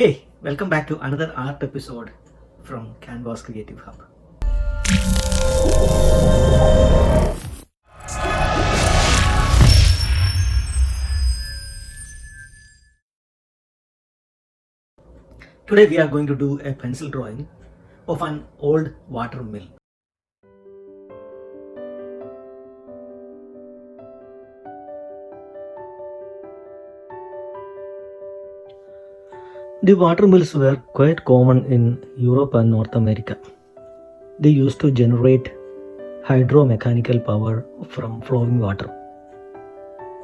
Hey, welcome back to another art episode from Canvas Creative Hub. Today we are going to do a pencil drawing of an old water mill. The water mills were quite common in Europe and North America. They used to generate hydromechanical power from flowing water.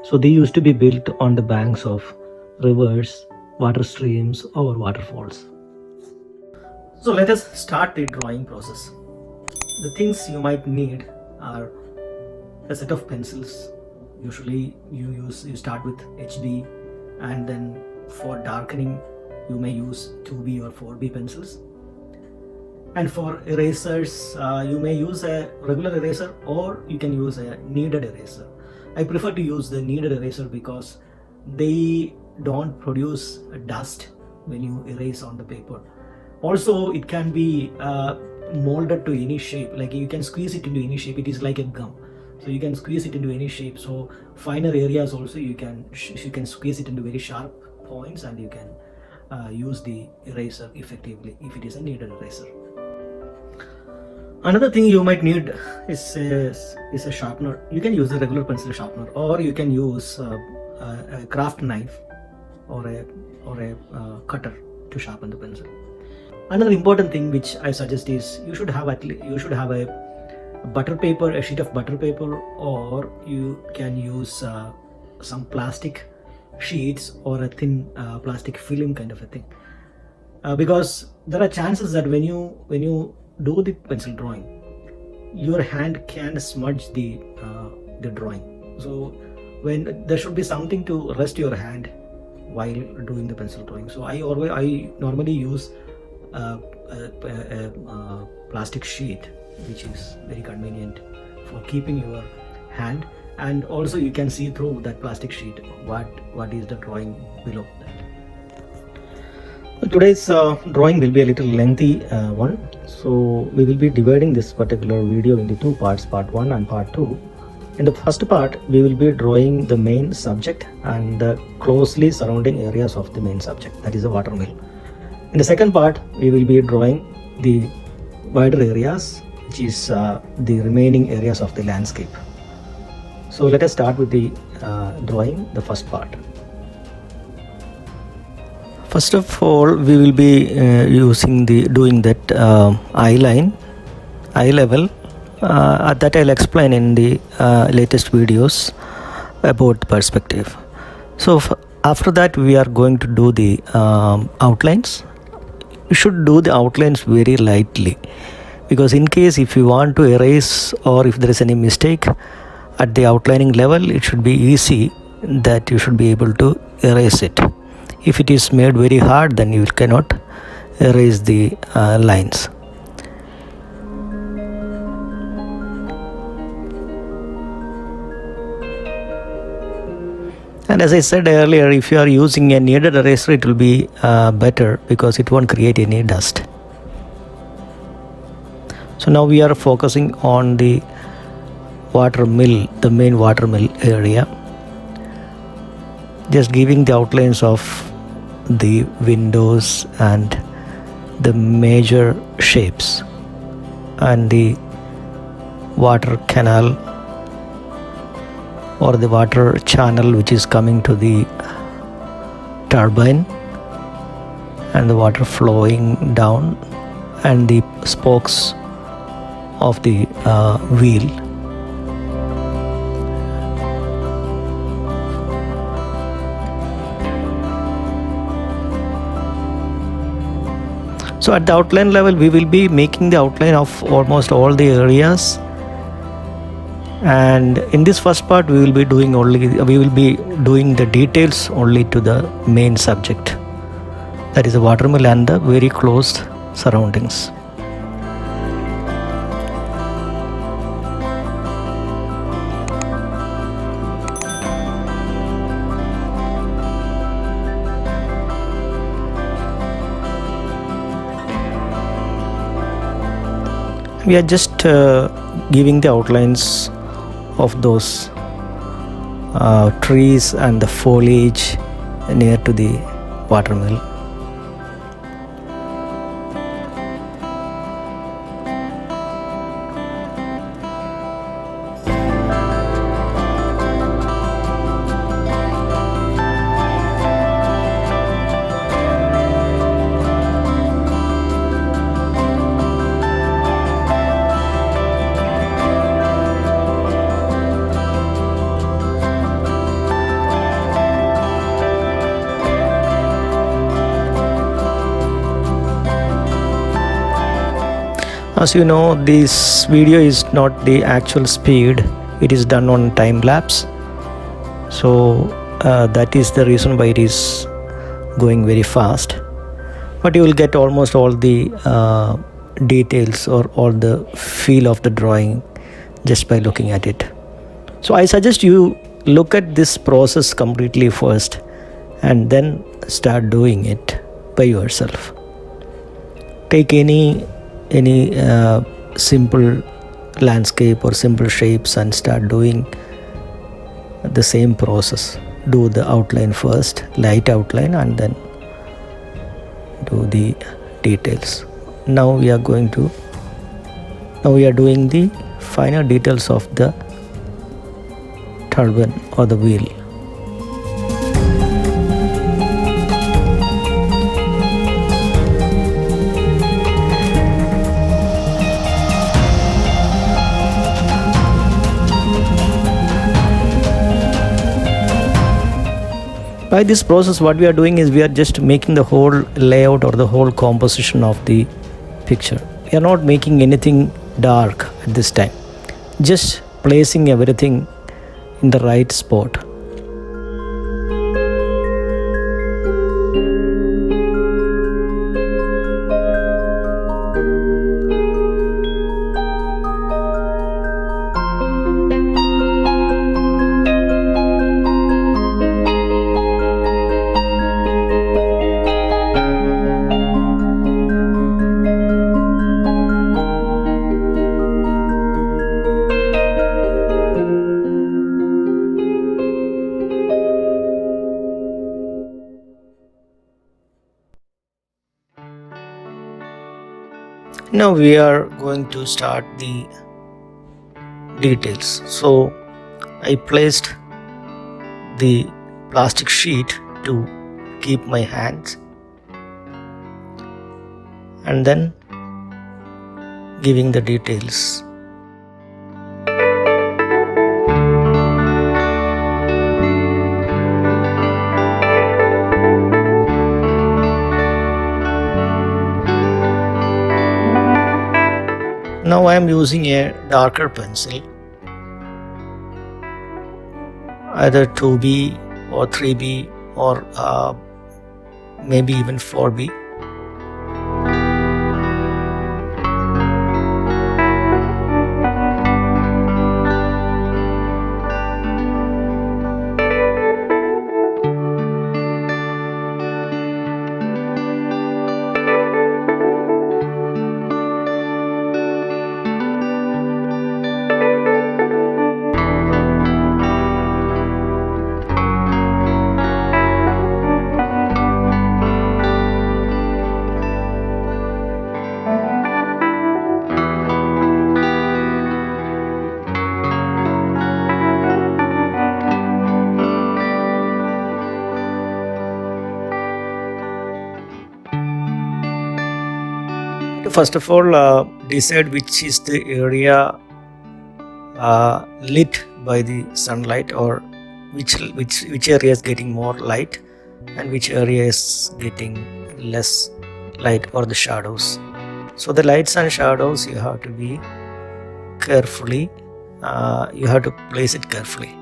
So they used to be built on the banks of rivers, water streams, or waterfalls. So let us start the drawing process. The things you might need are a set of pencils. Usually you start with HB, and then for darkening you may use 2B or 4B pencils. And for erasers, you may use a regular eraser or you can use a kneaded eraser. I prefer to use the kneaded eraser because they don't produce dust when you erase on the paper. Also, it can be molded to any shape, like you can squeeze it into any shape. It is like a gum, so you can squeeze it into any shape. So finer areas also you can squeeze it into very sharp points, and you can use the eraser effectively if it is a kneaded eraser. Another thing you might need is a sharpener. You can use a regular pencil sharpener, or you can use a craft knife or a cutter to sharpen the pencil. Another important thing which I suggest is you should have a butter paper, a sheet of butter paper, or you can use some plastic sheets or a thin plastic film kind of a thing, because there are chances that when you do the pencil drawing, your hand can smudge the drawing. So when there should be something to rest your hand while doing the pencil drawing. So I normally use a plastic sheet, which is very convenient for keeping your hand, and also you can see through that plastic sheet what is the drawing below that. Today's drawing will be a little lengthy one, so we will be dividing this particular video into two parts, part 1 and part 2. In the first part, we will be drawing the main subject and the closely surrounding areas of the main subject, that is a water mill. In the second part, we will be drawing the wider areas, which is the remaining areas of the landscape. So let us start with the drawing, the first part. First of all, we will be doing that eye level. That I'll explain in the latest videos about perspective. So after that, we are going to do the outlines. You should do the outlines very lightly, because in case if you want to erase or if there is any mistake at the outlining level, it should be easy that you should be able to erase it. If it is made very hard, then you cannot erase the lines. And as I said earlier, if you are using a kneaded eraser, it will be better because it won't create any dust. So now we are focusing on the water mill, the main water mill area. Just giving the outlines of the windows and the major shapes and the water canal or the water channel which is coming to the turbine, and the water flowing down, and the spokes of the wheel. So at the outline level, we will be making the outline of almost all the areas. And in this first part, we will be doing the details only to the main subject, that is the water mill and the very close surroundings. we are just giving the outlines of those trees and the foliage near to the watermill. As you know, this video is not the actual speed, it is done on time lapse. So that is the reason why it is going very fast. But you will get almost all the details or all the feel of the drawing just by looking at it. So I suggest you look at this process completely first and then start doing it by yourself. Take any simple landscape or simple shapes and start doing the same process. Do the outline first, light outline, and then do the details. Now we are doing the finer details of the turbine or the wheel. By this process, what we are doing is we are just making the whole layout or the whole composition of the picture. We are not making anything dark at this time, just placing everything in the right spot. Now we are going to start the details. So I placed the plastic sheet to keep my hands and then giving the details. Now I am using a darker pencil, either 2B or 3B or maybe even 4B. First of all, decide which is the area lit by the sunlight, or which area is getting more light and which area is getting less light, or the shadows. So the lights and shadows you have to be carefully, you have to place it carefully.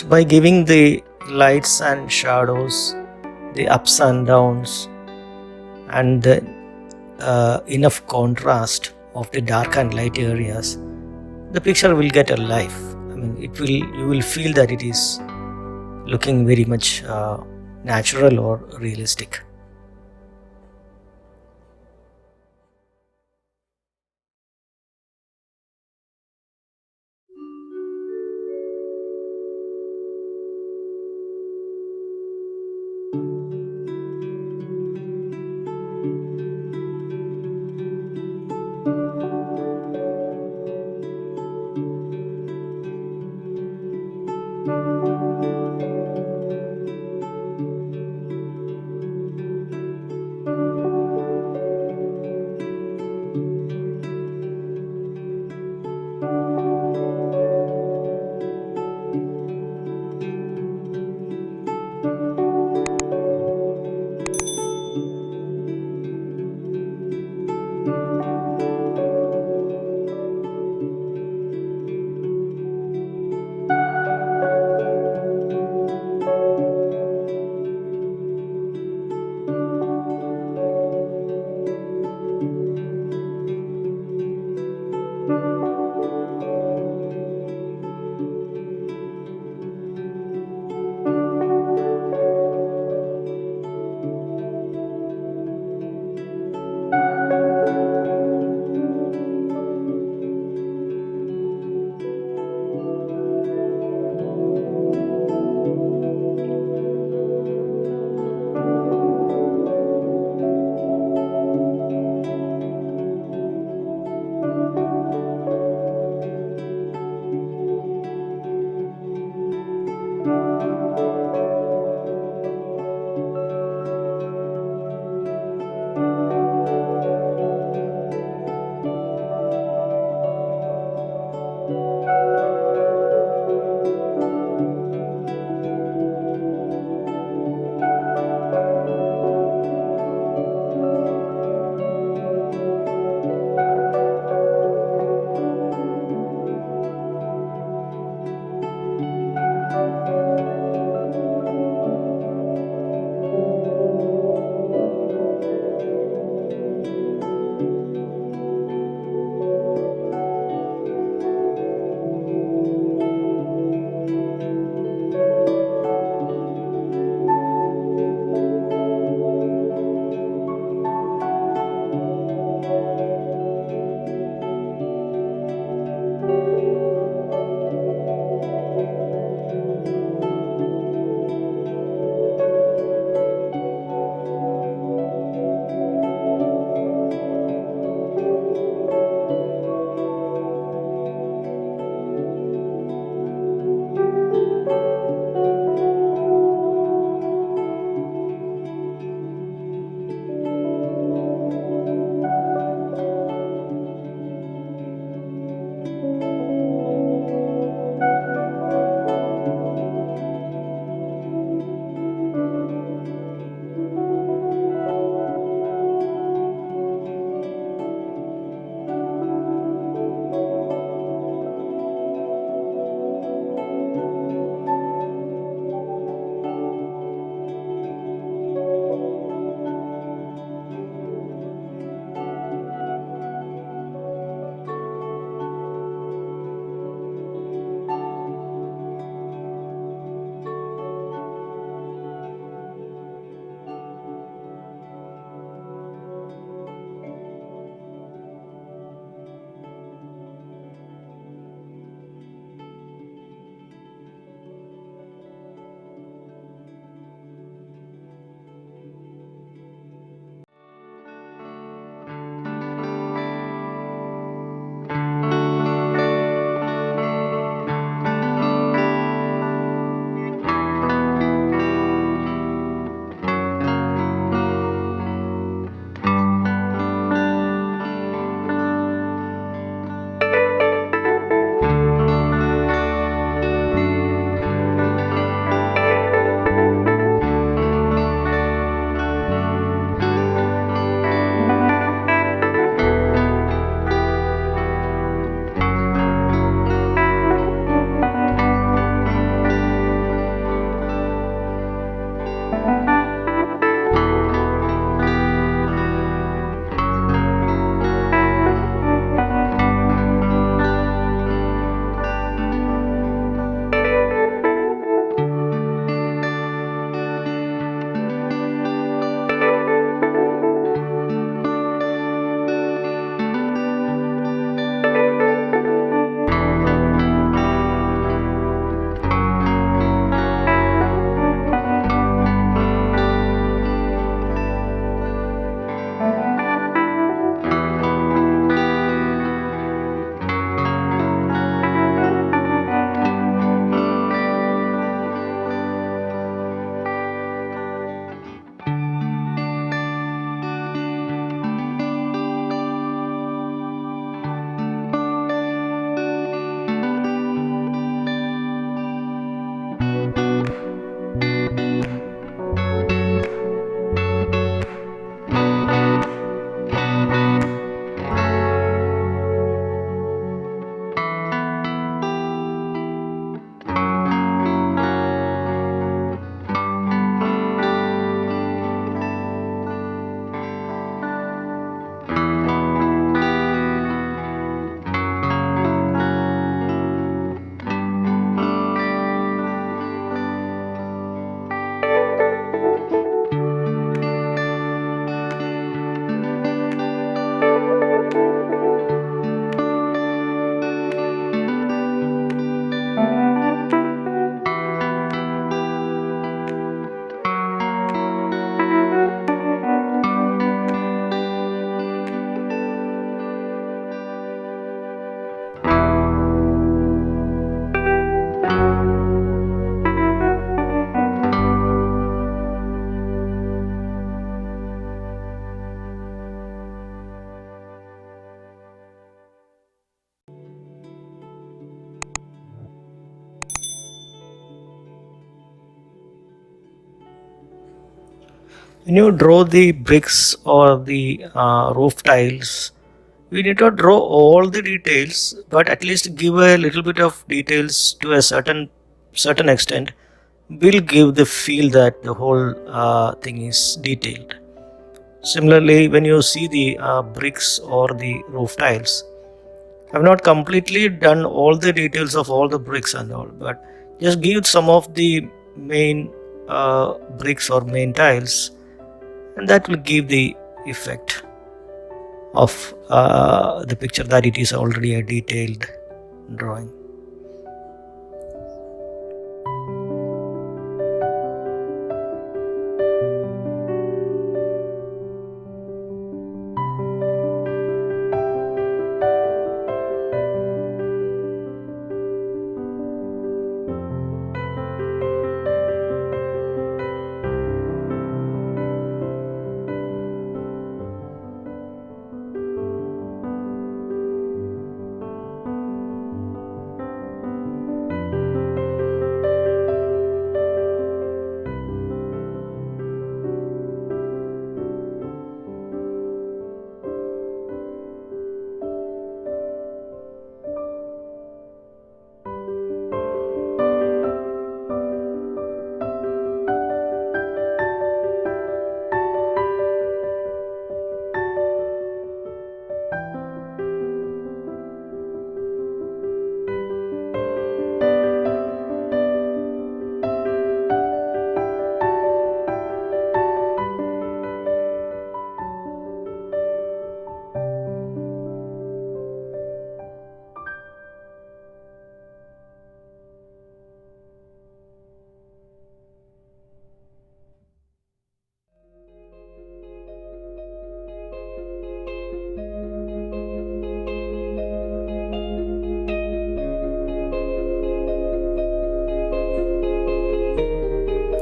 So by giving the lights and shadows, the ups and downs, and the enough contrast of the dark and light areas, the picture will get a life. I mean, you will feel that it is looking very much natural or realistic. When you draw the bricks or the roof tiles, we need to draw all the details, but at least give a little bit of details to a certain extent will give the feel that the whole thing is detailed. Similarly, when you see the bricks or the roof tiles, I've not completely done all the details of all the bricks and all, but just give some of the main bricks or main tiles, and that will give the effect of the picture that it is already a detailed drawing.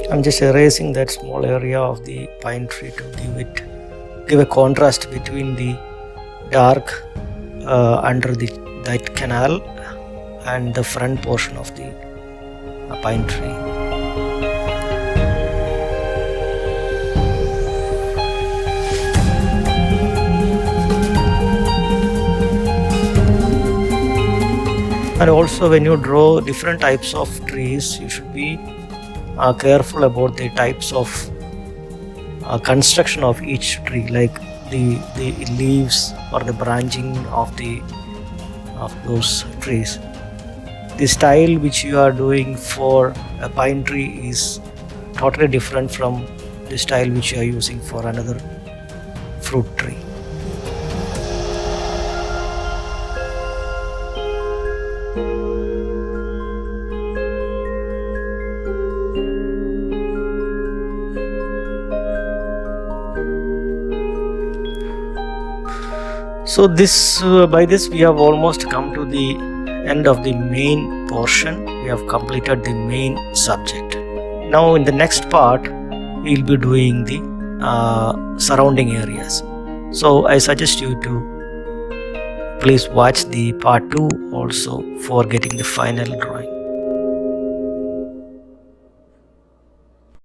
I'm just erasing that small area of the pine tree to give a contrast between the dark under that canal and the front portion of the pine tree. And also, when you draw different types of trees, you should be careful about the types of construction of each tree, like the leaves or the branching of those trees. The style which you are doing for a pine tree is totally different from the style which you are using for another fruit tree. So by this we have almost come to the end of the main portion. We have completed the main subject. Now in the next part we will be doing the surrounding areas. So I suggest you to please watch the part 2 also for getting the final drawing.